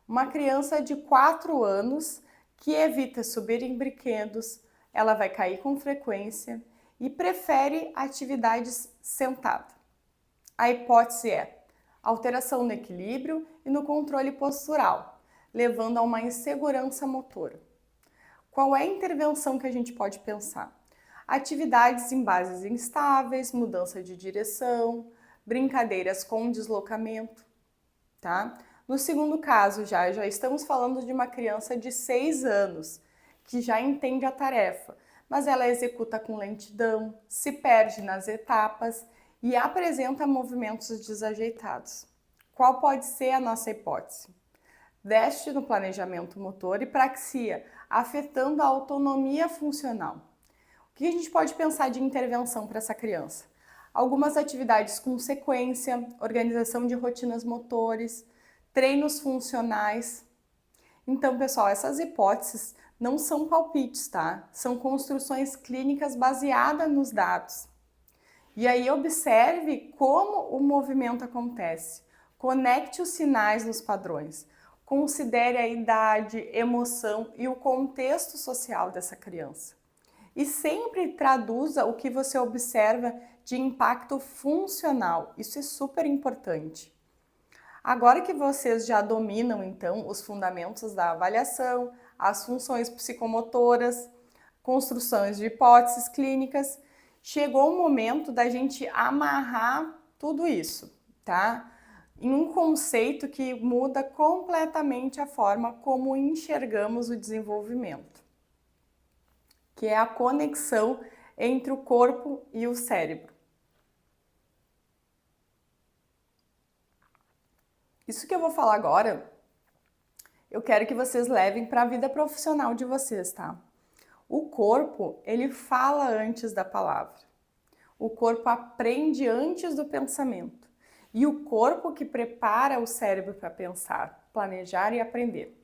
[SPEAKER 1] uma criança de 4 anos que evita subir em brinquedos, ela vai cair com frequência e prefere atividades sentada. A hipótese é alteração no equilíbrio e no controle postural, levando a uma insegurança motora. Qual é a intervenção que a gente pode pensar? Atividades em bases instáveis, mudança de direção, brincadeiras com deslocamento, tá? No segundo caso, já estamos falando de uma criança de 6 anos, que já entende a tarefa, mas ela executa com lentidão, se perde nas etapas e apresenta movimentos desajeitados. Qual pode ser a nossa hipótese? Déficit no planejamento motor e praxia, afetando a autonomia funcional. O que a gente pode pensar de intervenção para essa criança? Algumas atividades com sequência, organização de rotinas motores, treinos funcionais. Então, pessoal, essas hipóteses não são palpites, tá? São construções clínicas baseadas nos dados. E aí observe como o movimento acontece. Conecte os sinais nos padrões. Considere a idade, emoção e o contexto social dessa criança. E sempre traduza o que você observa de impacto funcional. Isso é super importante. Agora que vocês já dominam, então, os fundamentos da avaliação, as funções psicomotoras, construções de hipóteses clínicas. Chegou o momento da gente amarrar tudo isso, tá? Em um conceito que muda completamente a forma como enxergamos o desenvolvimento, que é a conexão entre o corpo e o cérebro. Isso que eu vou falar agora, eu quero que vocês levem para a vida profissional de vocês, tá? O corpo, ele fala antes da palavra. O corpo aprende antes do pensamento. E o corpo que prepara o cérebro para pensar, planejar e aprender.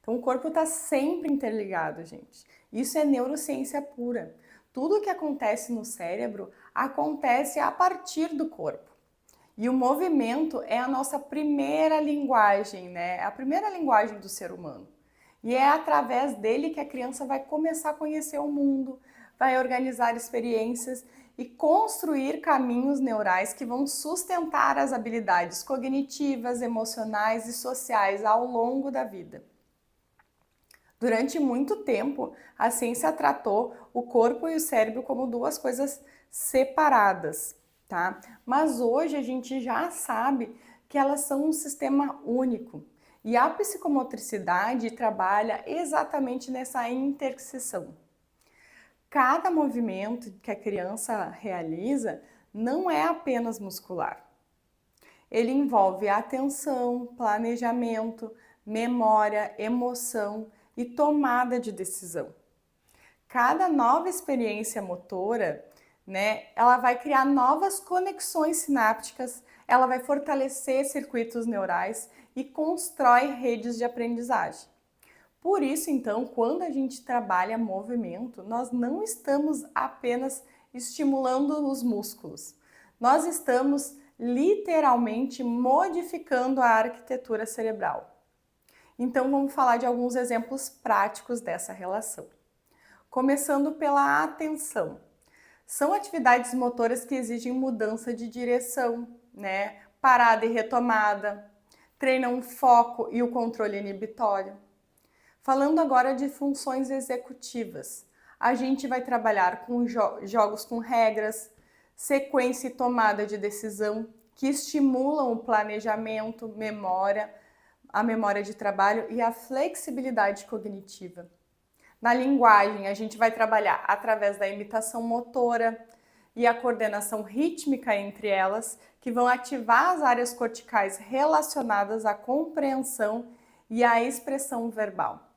[SPEAKER 1] Então, o corpo está sempre interligado, gente. Isso é neurociência pura. Tudo que acontece no cérebro acontece a partir do corpo. E o movimento é a nossa primeira linguagem, né? É a primeira linguagem do ser humano. E é através dele que a criança vai começar a conhecer o mundo, vai organizar experiências e construir caminhos neurais que vão sustentar as habilidades cognitivas, emocionais e sociais ao longo da vida. Durante muito tempo, a ciência tratou o corpo e o cérebro como duas coisas separadas, tá? Mas hoje a gente já sabe que elas são um sistema único. E a psicomotricidade trabalha exatamente nessa interseção. Cada movimento que a criança realiza não é apenas muscular. Ele envolve atenção, planejamento, memória, emoção e tomada de decisão. Cada nova experiência motora, né, ela vai criar novas conexões sinápticas, ela vai fortalecer circuitos neurais e constrói redes de aprendizagem. Por isso, então, quando a gente trabalha movimento, nós não estamos apenas estimulando os músculos, nós estamos literalmente modificando a arquitetura cerebral. Então, vamos falar de alguns exemplos práticos dessa relação. Começando pela atenção. São atividades motoras que exigem mudança de direção, né? Parada e retomada, treinam o foco e o controle inibitório. Falando agora de funções executivas, a gente vai trabalhar com jogos com regras, sequência e tomada de decisão que estimulam o planejamento, a memória de trabalho e a flexibilidade cognitiva. Na linguagem, a gente vai trabalhar através da imitação motora e a coordenação rítmica entre elas, que vão ativar as áreas corticais relacionadas à compreensão e à expressão verbal.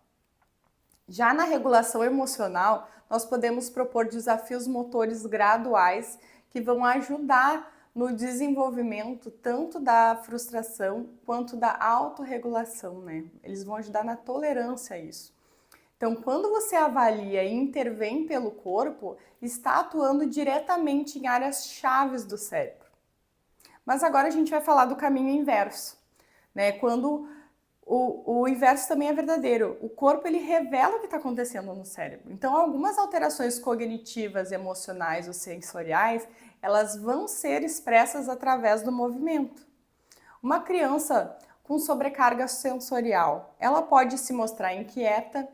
[SPEAKER 1] Já na regulação emocional, nós podemos propor desafios motores graduais que vão ajudar no desenvolvimento tanto da frustração quanto da autorregulação, né? Eles vão ajudar na tolerância a isso. Então, quando você avalia e intervém pelo corpo, está atuando diretamente em áreas chaves do cérebro. Mas agora a gente vai falar do caminho inverso, né? Quando o inverso também é verdadeiro. O corpo, ele revela o que está acontecendo no cérebro. Então, algumas alterações cognitivas, emocionais ou sensoriais, elas vão ser expressas através do movimento. Uma criança com sobrecarga sensorial, ela pode se mostrar inquieta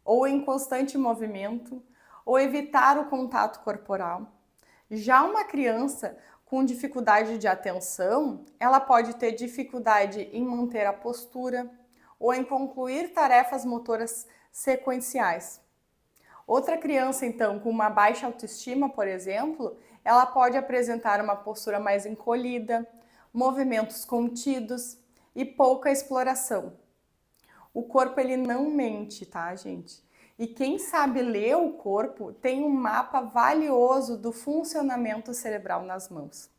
[SPEAKER 1] ou em constante movimento, ou evitar o contato corporal. Já uma criança com dificuldade de atenção, ela pode ter dificuldade em manter a postura ou em concluir tarefas motoras sequenciais. Outra criança, então, com uma baixa autoestima, por exemplo, ela pode apresentar uma postura mais encolhida, movimentos contidos e pouca exploração. O corpo, ele não mente, tá, gente? E quem sabe ler o corpo tem um mapa valioso do funcionamento cerebral nas mãos.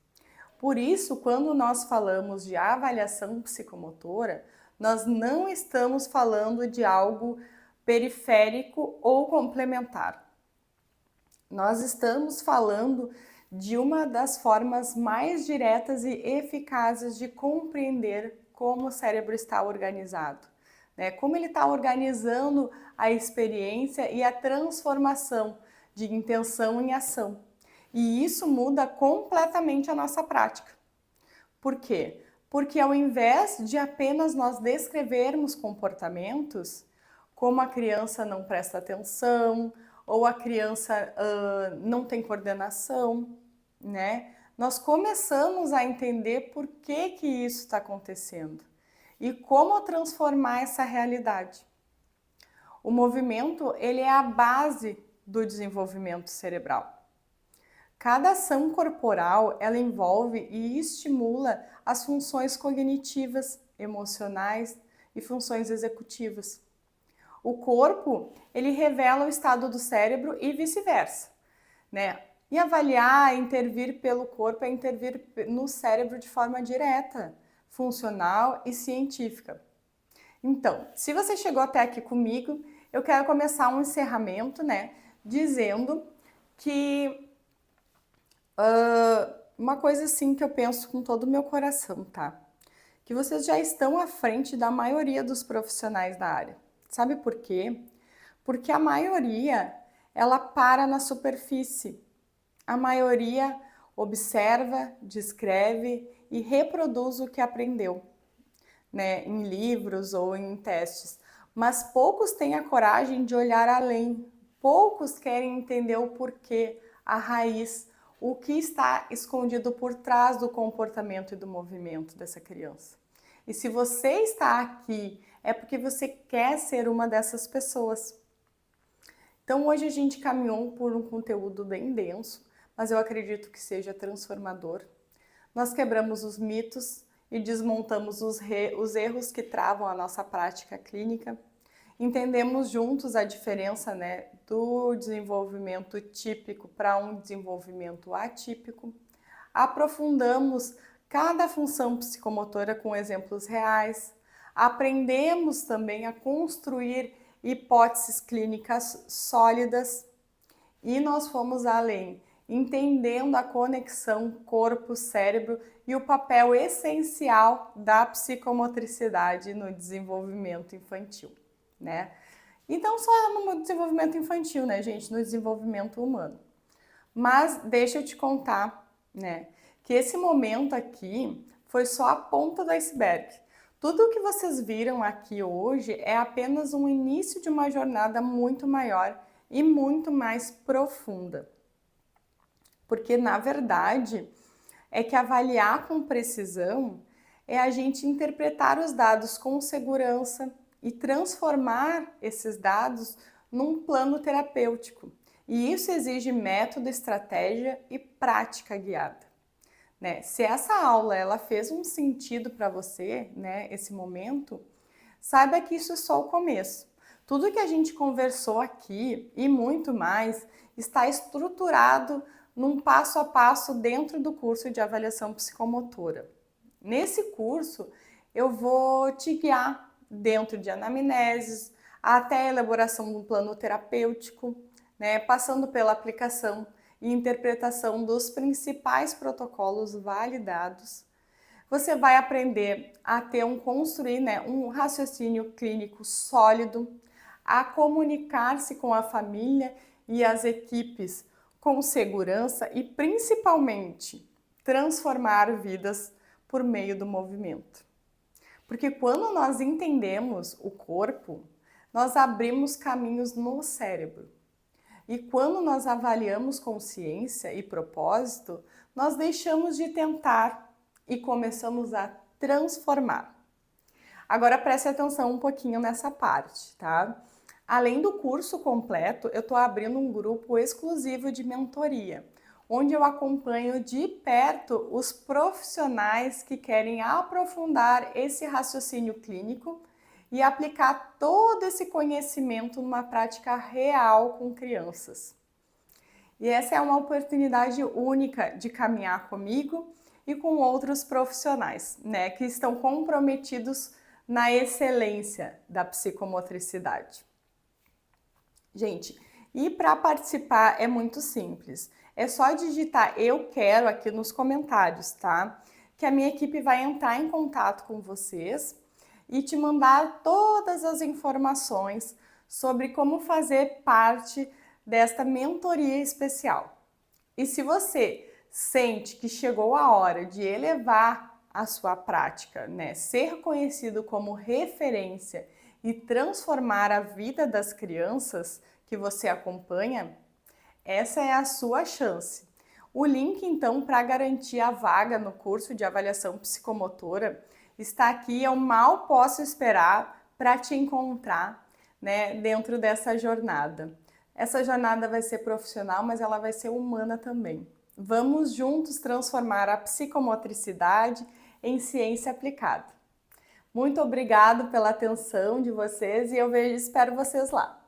[SPEAKER 1] Por isso, quando nós falamos de avaliação psicomotora, nós não estamos falando de algo periférico ou complementar. Nós estamos falando de uma das formas mais diretas e eficazes de compreender como o cérebro está organizado, né? Como ele está organizando a experiência e a transformação de intenção em ação. E isso muda completamente a nossa prática. Por quê? Porque ao invés de apenas nós descrevermos comportamentos, como a criança não presta atenção, ou a criança não tem coordenação, né? Nós começamos a entender por que isso está acontecendo e como transformar essa realidade. O movimento, ele é a base do desenvolvimento cerebral. Cada ação corporal, ela envolve e estimula as funções cognitivas, emocionais e funções executivas. O corpo, ele revela o estado do cérebro e vice-versa, né? E avaliar, intervir pelo corpo é intervir no cérebro de forma direta, funcional e científica. Então, se você chegou até aqui comigo, eu quero começar um encerramento, né, dizendo que uma coisa assim que eu penso com todo o meu coração, tá? Que vocês já estão à frente da maioria dos profissionais da área. Sabe por quê? Porque a maioria, ela para na superfície. A maioria observa, descreve e reproduz o que aprendeu, né, em livros ou em testes. Mas poucos têm a coragem de olhar além. Poucos querem entender o porquê, a raiz, o que está escondido por trás do comportamento e do movimento dessa criança. E se você está aqui, é porque você quer ser uma dessas pessoas. Então hoje a gente caminhou por um conteúdo bem denso, mas eu acredito que seja transformador. Nós quebramos os mitos e desmontamos os erros que travam a nossa prática clínica. Entendemos juntos a diferença, né, do desenvolvimento típico para um desenvolvimento atípico. Aprofundamos cada função psicomotora com exemplos reais. Aprendemos também a construir hipóteses clínicas sólidas e nós fomos além, entendendo a conexão corpo-cérebro e o papel essencial da psicomotricidade no desenvolvimento infantil, né? E não só no desenvolvimento infantil, né, gente, no desenvolvimento humano. Mas deixa eu te contar, né, que esse momento aqui foi só a ponta do iceberg. Tudo o que vocês viram aqui hoje é apenas um início de uma jornada muito maior e muito mais profunda. Porque, na verdade, é que avaliar com precisão é a gente interpretar os dados com segurança e transformar esses dados num plano terapêutico. E isso exige método, estratégia e prática guiada. Né? Se essa aula ela fez um sentido para você, né, esse momento, saiba que isso é só o começo. Tudo que a gente conversou aqui e muito mais está estruturado num passo a passo dentro do curso de avaliação psicomotora. Nesse curso, eu vou te guiar dentro de anamneses, até a elaboração do plano terapêutico, né, passando pela aplicação e interpretação dos principais protocolos validados. Você vai aprender a construir, né, um raciocínio clínico sólido, a comunicar-se com a família e as equipes com segurança e, principalmente, transformar vidas por meio do movimento. Porque quando nós entendemos o corpo, nós abrimos caminhos no cérebro. E quando nós avaliamos consciência e propósito, nós deixamos de tentar e começamos a transformar. Agora preste atenção um pouquinho nessa parte, tá? Além do curso completo, eu estou abrindo um grupo exclusivo de mentoria, onde eu acompanho de perto os profissionais que querem aprofundar esse raciocínio clínico e aplicar todo esse conhecimento numa prática real com crianças. E essa é uma oportunidade única de caminhar comigo e com outros profissionais, né, que estão comprometidos na excelência da psicomotricidade. Gente, e para participar é muito simples. É só digitar "eu quero" aqui nos comentários, tá? Que a minha equipe vai entrar em contato com vocês e te mandar todas as informações sobre como fazer parte desta mentoria especial. E se você sente que chegou a hora de elevar a sua prática, né, ser conhecido como referência e transformar a vida das crianças que você acompanha, essa é a sua chance. O link, então, para garantir a vaga no curso de avaliação psicomotora está aqui. Eu mal posso esperar para te encontrar, né, dentro dessa jornada. Essa jornada vai ser profissional, mas ela vai ser humana também. Vamos juntos transformar a psicomotricidade em ciência aplicada. Muito obrigado pela atenção de vocês e espero vocês lá.